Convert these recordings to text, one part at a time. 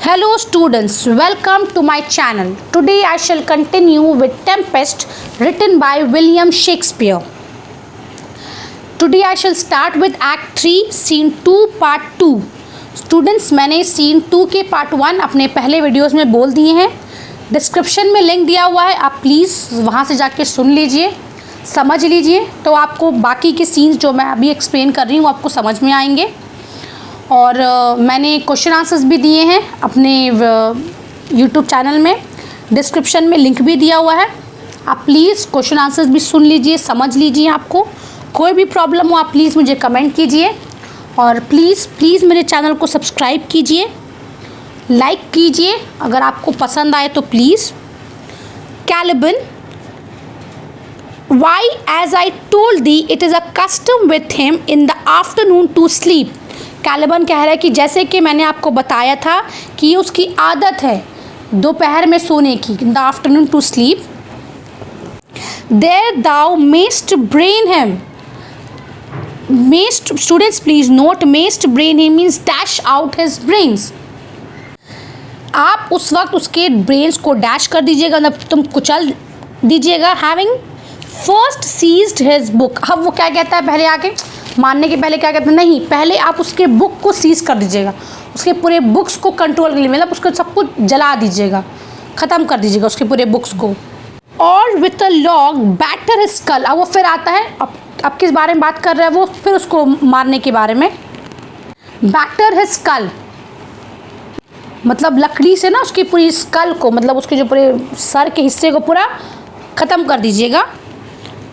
Hello students, welcome to my channel. Today I shall continue with Tempest written by William Shakespeare. Today I shall start with Act 3, Scene 2, Part 2. Students, मैंने Scene 2 के Part 1 अपने पहले videos में बोल दिए हैं. Description में link दिया हुआ है, आप प्लीज़ वहाँ से जाके सुन लीजिए, समझ लीजिए, तो आपको बाकी के सीन्स जो मैं अभी एक्सप्लेन कर रही हूँ आपको समझ में आएंगे. और मैंने क्वेश्चन आंसर्स भी दिए हैं अपने यूट्यूब चैनल में, डिस्क्रिप्शन में लिंक भी दिया हुआ है. आप प्लीज़ क्वेश्चन आंसर्स भी सुन लीजिए, समझ लीजिए. आपको कोई भी प्रॉब्लम हो आप प्लीज़ मुझे कमेंट कीजिए और प्लीज़ मेरे चैनल को सब्सक्राइब कीजिए, लाइक कीजिए अगर आपको पसंद आए तो please. Caliban, why, as I told thee, it is a custom with him in the afternoon to sleep. Caliban कह रहा है कि जैसे कि मैंने आपको बताया था कि ये उसकी आदत है दोपहर में सोने की, in the afternoon to sleep. There thou mayst brain him. Mayst, students please note, mayst brain him means dash out his brains. आप उस वक्त उसके ब्रेन्स को डैश कर दीजिएगा, मतलब तुम कुचल दीजिएगा. Having first seized his book. अब वो क्या कहता है पहले आके, मानने के पहले क्या कहते हैं, नहीं, पहले आप उसके बुक को सीज कर दीजिएगा, उसके पूरे बुक्स को कंट्रोल कर लिए, मतलब उसको सब कुछ जला दीजिएगा, ख़त्म कर दीजिएगा उसके पूरे बुक्स को. और with a log batter his skull. अब वो फिर आता है, अब किस बारे में बात कर रहा है वो, फिर उसको मारने के बारे में. बैटर हिज स्कल मतलब लकड़ी से ना उसकी पूरी स्कल को, मतलब उसके जो पूरे सर के हिस्से को पूरा ख़त्म कर दीजिएगा.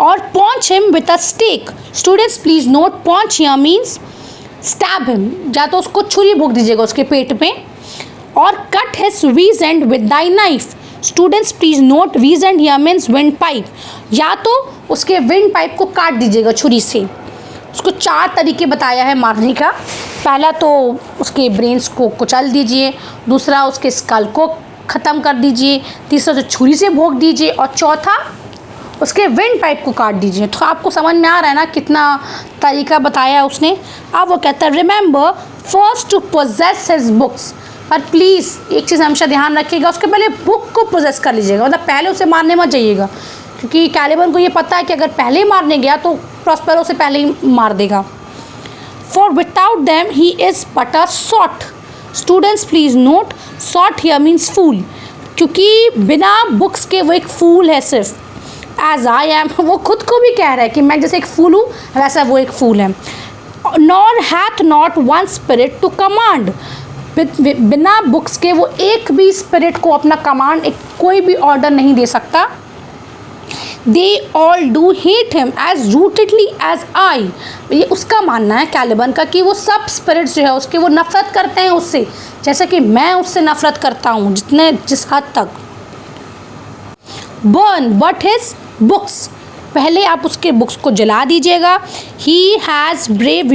और paunch him with a stake. Students please note, paunch here means stab him, या तो उसको छुरी भोंक दीजिएगा उसके पेट में. और cut his wezand with thy knife. Students please note, wezand here means windpipe, या तो उसके विंड पाइप को काट दीजिएगा छुरी से. उसको 4 तरीके बताया है मारने का. पहला तो उसके ब्रेन्स को कुचल दीजिए, दूसरा उसके स्कल को ख़त्म कर दीजिए, तीसरा तो छुरी से भोंक दीजिए, और चौथा उसके विंड पाइप को काट दीजिए. तो आपको समझ में आ रहा है ना कितना तरीका बताया है उसने. अब वो कहता है remember first to possess his books. पर प्लीज़ एक चीज़ हमेशा ध्यान रखिएगा, उसके पहले बुक को पोजेस कर लीजिएगा, मतलब पहले उसे मारने मत जाइएगा, क्योंकि कैलिबन को ये पता है कि अगर पहले ही मारने गया तो प्रॉस्पेरो से पहले ही मार देगा. For without them he is but a sot. Students please note, sot here means fool, क्योंकि बिना बुक्स के वो एक फूल है सिर्फ. एज आई एम, वो खुद को भी कह रहा है कि मैं जैसे एक फूल हूँ वैसा वो एक फूल है. Nor hath not one spirit to command. बिना बुक्स के वो एक भी स्पिरिट को अपना कमांड, एक कोई भी ऑर्डर नहीं दे सकता. They all do hate him as rootedly as I. ये उसका मानना है कैलिबन का कि वो सब स्पिरिट्स जो है उसके वो नफरत करते हैं उससे, जैसे कि मैं उससे नफरत करता हूँ जिस हद तक. Burn but his books. पहले आप उसके बुक्स को जला दीजिएगा. He has brave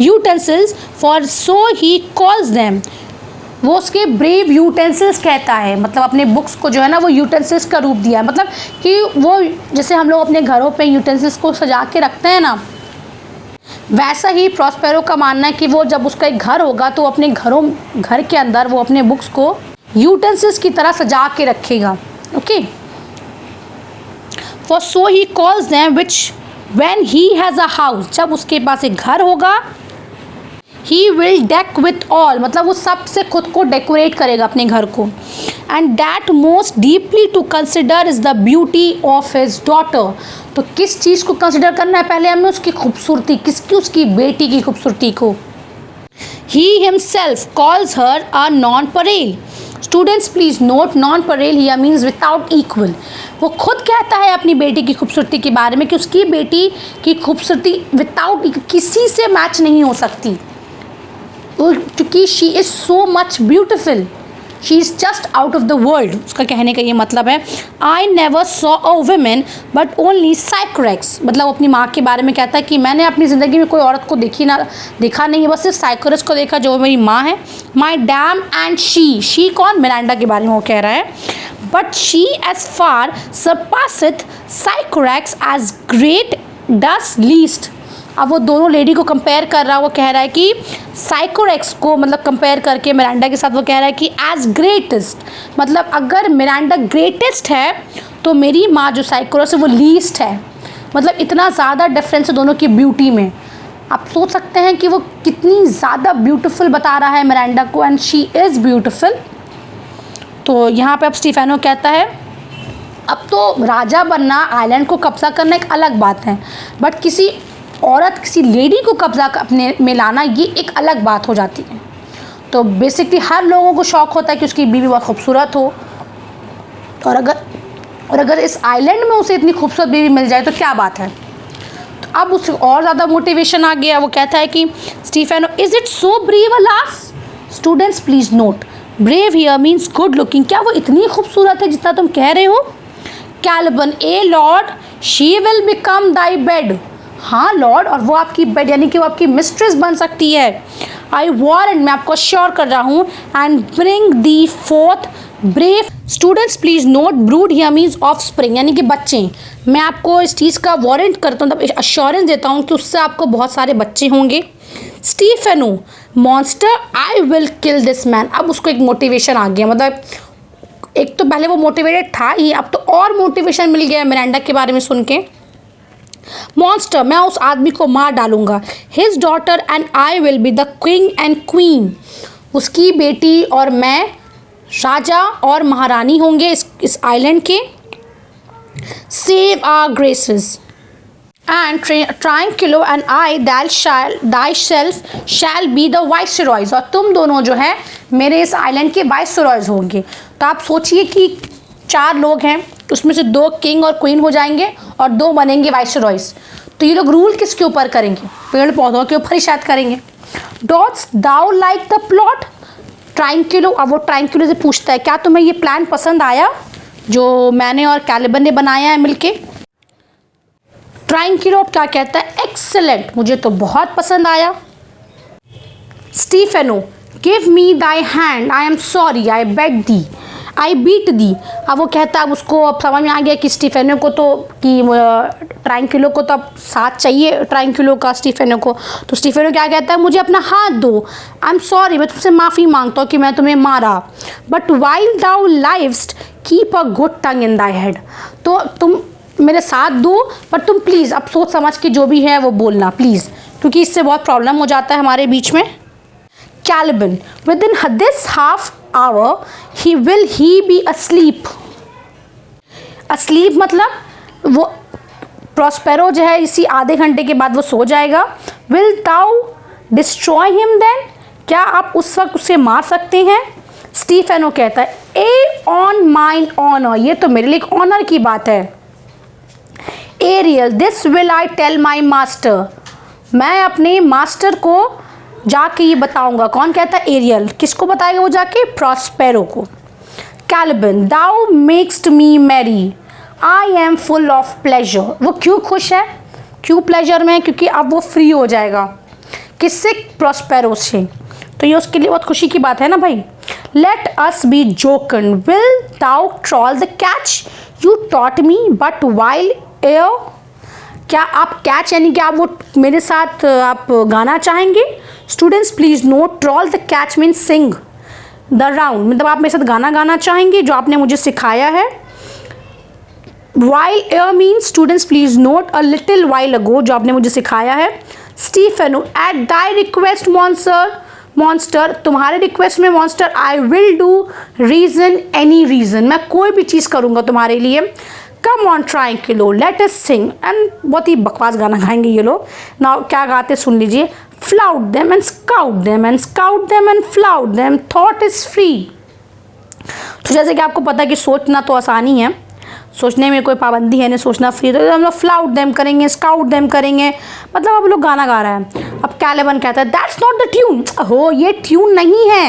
utensils for so he calls them. वो उसके ब्रेव यूटेंसिल्स कहता है, मतलब अपने बुक्स को जो है ना वो यूटेंसिल्स का रूप दिया है, मतलब कि वो जैसे हम लोग अपने घरों पे यूटेंसिल्स को सजा के रखते हैं ना, वैसा ही प्रॉस्पेरो का मानना है कि वो जब उसका एक घर होगा तो अपने घर के अंदर वो अपने बुक्स को यूटेंसिल्स की तरह सजा के रखेगा. Okay. For so he calls them, which when he has a house, जब उसके पास एक घर होगा, he will deck with all, मतलब वो सबसे खुद को डेकोरेट करेगा अपने घर को. And that most deeply to consider is the beauty of his daughter. तो किस चीज़ को कंसिडर करना है पहले हमें, उसकी खूबसूरती, उसकी बेटी की खूबसूरती को. He himself calls her a non-pareil. Students please note, non Parel here means without equal. वो खुद कहता है अपनी बेटी की खूबसूरती के बारे में कि उसकी बेटी की खूबसूरती विदाउट किसी से मैच नहीं हो सकती, क्योंकि she is so much beautiful, she is just out of the world. उसका कहने का ये मतलब है. I never saw a woman but only Sycorax. मतलब अपनी माँ के बारे में कहता है कि मैंने अपनी ज़िंदगी में कोई औरत को देखा नहीं है, बस सिर्फ साइकोरेक्स को देखा जो मेरी माँ है. माई डैम एंड शी कौन, मिरांडा के बारे में वो कह रहा है. But she as far surpasseth Sycorax as great does least. अब वो दोनों लेडी को कंपेयर कर रहा है, वो कह रहा है कि साइकोरेक्स को मतलब कंपेयर करके मिरांडा के साथ वो कह रहा है कि एज ग्रेटेस्ट, मतलब अगर मिरांडा ग्रेटेस्ट है तो मेरी माँ जो साइकोरेक्स है वो लीस्ट है। मतलब इतना ज़्यादा डिफरेंस है दोनों की ब्यूटी में। आप सोच सकते हैं कि वो कितनी ज़्यादा ब्यूटीफुल बता रहा है मिरांडा को, एंड शी इज़ ब्यूटीफुल। तो यहाँ पे अब स्टीफेनो कहता है अब तो राजा बनना, आइलैंड को कब्जा करना एक अलग बात है, बट किसी औरत, किसी लेडी को कब्जा अपने में लाना ये एक अलग बात हो जाती है। तो बेसिकली हर लोगों को शौक़ होता है कि उसकी बीवी बहुत खूबसूरत हो, और अगर इस आइलैंड में उसे इतनी खूबसूरत बीवी मिल जाए तो क्या बात है। तो अब उसे और ज़्यादा मोटिवेशन आ गया। वो कहता है कि Stefano, is it so brave alas? Students please note, brave here means good looking. क्या वो इतनी खूबसूरत है जितना तुम कह रहे हो? Caliban, A Lord, she will become Dai bed. हाँ लॉर्ड, और वो आपकी बेड यानी कि वो आपकी मिस्ट्रेस बन सकती है। आई वारंट, मैं आपको श्योर कर रहा हूँ, and bring the fourth brave. Students please note, brood here means of spring, यानी कि बच्चे। मैं आपको इस चीज़ का वारंट करता हूँ, मतलब अश्योरेंस देता हूँ कि उससे आपको बहुत सारे बच्चे होंगे। Stefano, monster, I will kill this man. अब उसको एक मोटिवेशन आ गया, मतलब एक तो पहले वो मोटिवेटेड था ही, अब तो और मोटिवेशन मिल गया मिरांडा के बारे में सुन के। मॉन्स्टर, मैं उस आदमी को मार डालूंगा। His daughter and I will be the king and queen. उसकी बेटी और मैं राजा और महारानी होंगे इस आइलैंड के। Save our graces and Trinculo and I thyself shall be the viceroys. और तुम दोनों जो है मेरे इस आइलैंड के वाइसरॉयज होंगे। तो आप सोचिए कि 4 लोग हैं, उसमें से 2 किंग और क्वीन हो जाएंगे और 2 बनेंगे वाइसरॉयज। तो ये लोग रूल किसके ऊपर करेंगे? पेड़ पौधों के ऊपर ही शायद करेंगे। Dost thou like the plot? Trinculo, अब वो ट्रायंकुलो से पूछता है क्या तुम्हें ये प्लान पसंद आया जो मैंने और कैलिबन ने बनाया है मिलके? ट्रायंकुलो क्या कहता है? एक्सेलेंट, मुझे तो बहुत पसंद आया। Stephano, give me thy hand, I am sorry, I beg thee, I beat thee. अब वो कहता है, अब उसको अब समझ में आ गया कि स्टीफेनो को तो कि ट्रायंकुलो को तो अब साथ चाहिए ट्रायंकुलो का स्टीफेनो को। तो स्टीफेनो क्या कहता है? मुझे अपना हाथ दो, आई एम सॉरी, मैं तुमसे माफ़ी मांगता हूँ कि मैं तुम्हें मारा। But while thou livest keep a good tongue in thy head. तो तुम मेरे साथ दो, पर तुम प्लीज़ अब सोच समझ के जो भी है वो बोलना प्लीज़, क्योंकि इससे बहुत प्रॉब्लम हो जाता है हमारे बीच में। Caliban, with in this half hour he be asleep। asleep मतलब वो प्रॉस्पेरो जो है इसी आधे घंटे के बाद वो सो जाएगा। will thou destroy him then? क्या आप उस वक्त उसे मार सकते हैं? स्टीफेनो कहता है ए ऑन माइन ऑनर, ये तो मेरे लिए एक ऑनर की बात है। Ariel, this will I tell my master, मैं अपने मास्टर को जाके ये बताऊंगा। कौन कहता है? एरियल। किसको बताएगा वो जाके? प्रॉस्पेरो को। Caliban, thou makest me merry, I am full of pleasure. वो क्यों खुश है, क्यों प्लेजर में है? क्योंकि अब वो फ्री हो जाएगा। किससे? प्रॉस्पेरो से। तो ये उसके लिए बहुत खुशी की बात है ना भाई। Let us be jocund, will thou troll the catch you taught me but whilere. क्या आप कैच यानी कि आप वो मेरे साथ आप गाना चाहेंगे? Students please note, troll the catch means sing the round, मतलब आप मेरे साथ गाना गाना चाहेंगे जो आपने मुझे सिखाया है। Whilere means, students please note, a little while ago, जो आपने मुझे सिखाया है। Stephano, at thy request monster, तुम्हारे रिक्वेस्ट में monster, I will do reason any reason, मैं कोई भी चीज़ करूँगा तुम्हारे लिए। Come on Trinculo, let us sing, and बहुत ही बकवास गाना गाएंगे ये लोग ना। क्या गाते सुन लीजिए। Flout them and scout them and scout them and flout them, thought is free. तो जैसे कि आपको पता है कि सोचना तो आसानी है, सोचने में कोई पाबंदी है नहीं, सोचना फ्री। तो हम लोग फ्लाउट देम करेंगे, स्काउट देम करेंगे, मतलब अब लोग गाना गा रहा है। अब कैलिबन कहता है दैट्स नॉट द ट्यून, हो ये ट्यून नहीं है।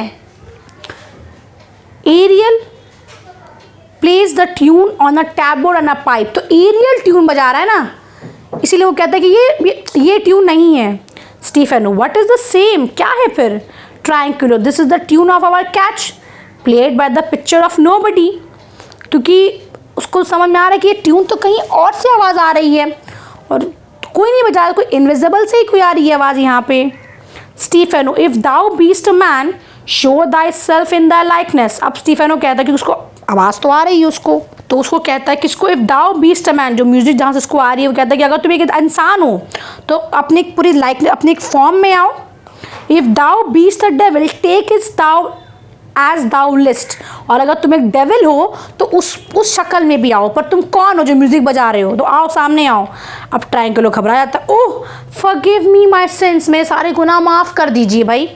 Ariel plays the tune on a tabor and a pipe, तो एरियल ट्यून बजा रहा है ना, इसीलिए वो कहता है कि ये ट्यून नहीं है। Stephano, what is the same, क्या है फिर? Trinculo, this is the tune of our catch played by the picture of nobody, क्योंकि उसको समझ में आ रहा है कि ये ट्यून तो कहीं और से आवाज़ आ रही है और कोई नहीं बजा रहा, कोई इनविजिबल से ही कोई आ रही है आवाज़ यहाँ पे। Stephano, if thou beest a man show thyself in the likeness. अब स्टीफेनो कहता है कि उसको आवाज़ तो आ रही है उसको, तो उसको कहता है किसको, if thou beest a man, जो म्यूजिक जहाँ से उसको आ रही है, वो कहता है कि अगर तुम एक इंसान हो तो अपनी पूरी लाइक अपनी एक फॉर्म में आओ। If thou beest a devil take is thou as thou list, और अगर तुम एक डेविल हो तो उस शक्ल में भी आओ, पर तुम कौन हो जो म्यूजिक बजा रहे हो, तो आओ सामने आओ। अब ट्रायंगुलो घबरा जाता है, ओह फॉरगिव मी माय सिंस, मेरे सारे गुनाह माफ़ कर दीजिए भाई।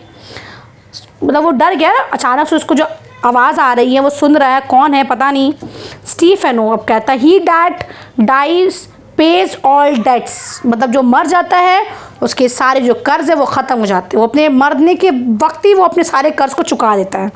मतलब वो डर गया, अचानक से उसको जो आवाज़ आ रही है वो सुन रहा है, कौन है पता नहीं। स्टीफेनो अब कहता है he that dies pays all debts, मतलब जो मर जाता है उसके सारे जो कर्ज है वो ख़त्म हो जाते हैं, वो अपने मरने के वक्त ही वो अपने सारे कर्ज को चुका देता है।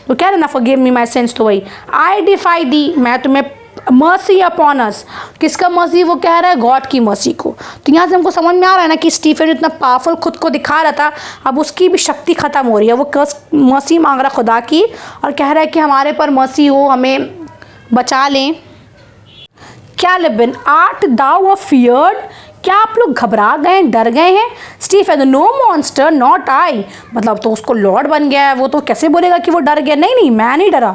तो कह रहे ना फॉरगिव मी माय सिंस, तो वही आई डिफाई दी, मैं तुम्हें मर्सी अपॉन अस, किसका मर्सी, वो कह रहा है गॉड की मर्सी को। तो यहाँ से हमको समझ में आ रहा है ना कि स्टीफन इतना पावरफुल खुद को दिखा रहा था, अब उसकी भी शक्ति ख़त्म हो रही है, वो मर्सी मांग रहा खुदा की और कह रहा है कि हमारे पर मर्सी हो, हमें बचा लें। कैलिबन, आर्ट दाउ अफियर्ड, क्या आप लोग घबरा गए, डर गए हैं। Stephen, no monster not I, मतलब तो उसको लॉर्ड बन गया है, वो तो कैसे बोलेगा कि वो डर गया, नहीं नहीं मैं नहीं डरा।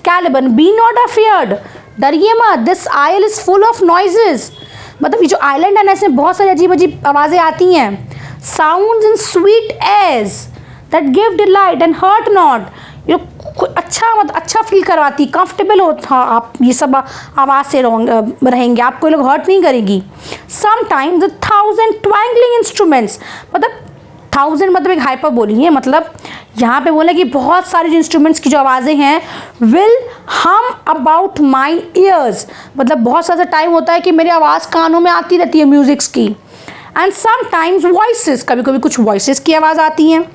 कैलिबन, बी नॉट अफियर्ड, डरिए मत, this isle is full of noises, मतलब ये जो आइलैंड है ना इसमें बहुत सारी अजीब अजीब आवाज़ें आती हैं। Sounds and sweet airs that give delight and hurt not, ये अच्छा मतलब अच्छा फील करवाती, कंफर्टेबल हो हाँ आप ये सब आवाज़ से रहेंगे, आपको लोग हर्ट नहीं करेगी। समटाइम्स द 1000 ट्वांगलिंग इंस्ट्रूमेंट्स, मतलब 1000 मतलब एक हाइपर बोली है, मतलब यहाँ पे बोले कि बहुत सारे जो इंस्ट्रूमेंट्स की जो आवाज़ें हैं विल हम अबाउट माई ईयर्स, मतलब बहुत सारा टाइम होता है कि मेरी आवाज़ कानों में आती रहती है म्यूज़िक्स की। एंड समटाइम्स वॉइसेस, कभी कभी कुछ वॉइसेस की आवाज़ आती हैं।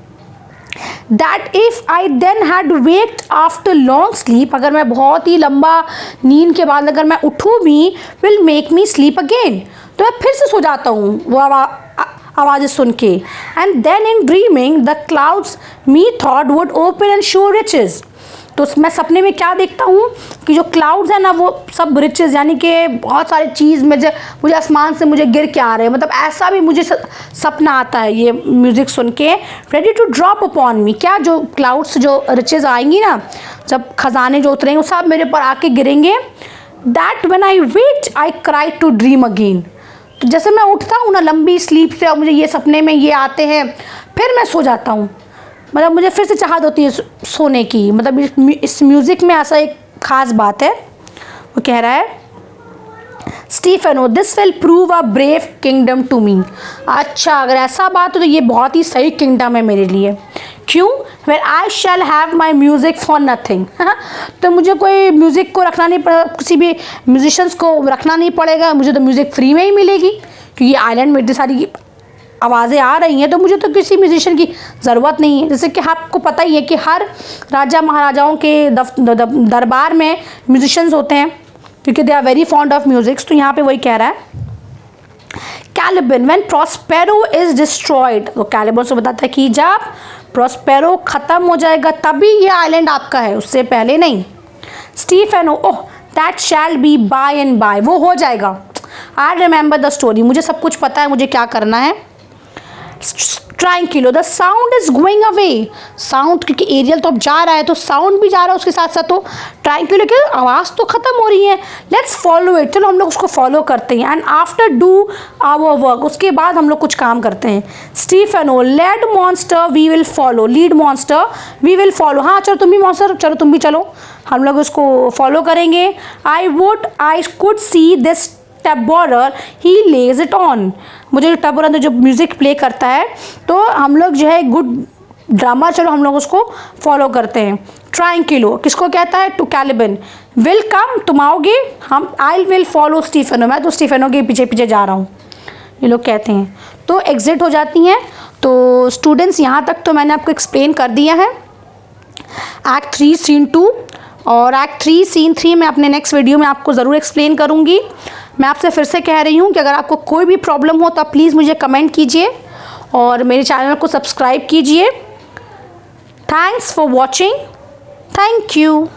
That if I then had waked after long sleep, अगर मैं बहुत ही लंबा नींद के बाद अगर मैं उठूँ भी, will make me sleep again, तो मैं फिर से सो जाता हूँ वो आवाज़ें सुन के। And then in dreaming the clouds methought would open and show riches, तो मैं सपने में क्या देखता हूँ कि जो क्लाउड्स हैं ना वो सब रिचेज़, यानी कि बहुत सारी चीज़ मुझे आसमान से मुझे गिर के आ रहे हैं, मतलब ऐसा भी मुझे सपना आता है ये म्यूज़िक सुन के। Ready to drop upon me, क्या जो क्लाउड्स जो रिचेज़ आएंगी ना, जब खजाने जो उतरेंगे वो सब मेरे पर आके गिरेंगे। That when I waked I cry to dream again, तो जैसे मैं उठता हूँ ना लंबी स्लीप से और मुझे ये सपने में ये आते हैं, फिर मैं सो जाता हूँ, मतलब मुझे फिर से चाहत होती है सोने की। मतलब इस म्यूज़िक में ऐसा एक ख़ास बात है। वो कह रहा है Stephano, this will prove a brave kingdom to me, अच्छा अगर ऐसा बात हो तो ये बहुत ही सही किंगडम है मेरे लिए। क्यों, where I shall have my music for nothing, तो मुझे कोई म्यूज़िक को रखना नहीं पड़ेगा, किसी भी म्यूजिशंस को रखना नहीं पड़ेगा, मुझे तो म्यूज़िक फ्री में ही मिलेगी, क्योंकि आइलैंड में इतनी सारी आवाज़ें आ रही हैं तो मुझे तो किसी म्यूजिशियन की ज़रूरत नहीं है। जैसे कि आपको पता ही है कि हर राजा महाराजाओं के दरबार में म्यूजिशियंस होते हैं, क्योंकि they are very fond of musics. तो यहाँ पे वही कह रहा है Caliban, when Prospero is destroyed, तो कैलिबन से बताता है कि जब प्रॉस्पेरो ख़त्म हो जाएगा तभी ये आइलैंड आपका है, उससे पहले नहीं। Stephano, oh that shall be by and by, वो हो जाएगा। आई रिमेंबर द स्टोरी, मुझे सब कुछ पता है मुझे क्या करना है। Trinculo, the sound is going away, sound क्योंकि एरियल तो अब जा रहा है तो साउंड भी जा रहा है उसके साथ साथ, तो ट्रायंकिलो की आवाज़ तो ख़त्म हो रही है, लेट्स फॉलो इट, चलो हम लोग उसको फॉलो करते हैं। And after do our work, उसके बाद हम लोग कुछ काम करते हैं। Stephano, led monster we will follow, lead monster we will follow, हाँ चलो तुम भी मॉन्स्टर, चलो तुम भी चलो, हम लोग उसको फॉलो करेंगे। I could see this taborer he lays it on, मुझे जो टैबोरर जो म्यूज़िक प्ले करता है तो हम लोग जो है गुड ड्रामा, चलो हम लोग उसको फॉलो करते हैं। ट्रायंकिलो किसको कहता है, टू कैलिबन, विल कम, तुम आओगे, हम आई विल फॉलो स्टीफेनो, मैं तो स्टीफेनो के पीछे पीछे जा रहा हूँ, ये लोग कहते हैं। तो एग्जिट हो जाती हैं। तो स्टूडेंट्स यहाँ तक तो मैंने आपको एक्सप्लेन कर दिया है एक्ट 3 सीन 2, और एक्ट 3 सीन 3 मैं अपने नेक्स्ट वीडियो में आपको ज़रूर एक्सप्लेन करूँगी। मैं आपसे फिर से कह रही हूँ कि अगर आपको कोई भी प्रॉब्लम हो तो आप प्लीज़ मुझे कमेंट कीजिए और मेरे चैनल को सब्सक्राइब कीजिए। Thanks for watching, thank you.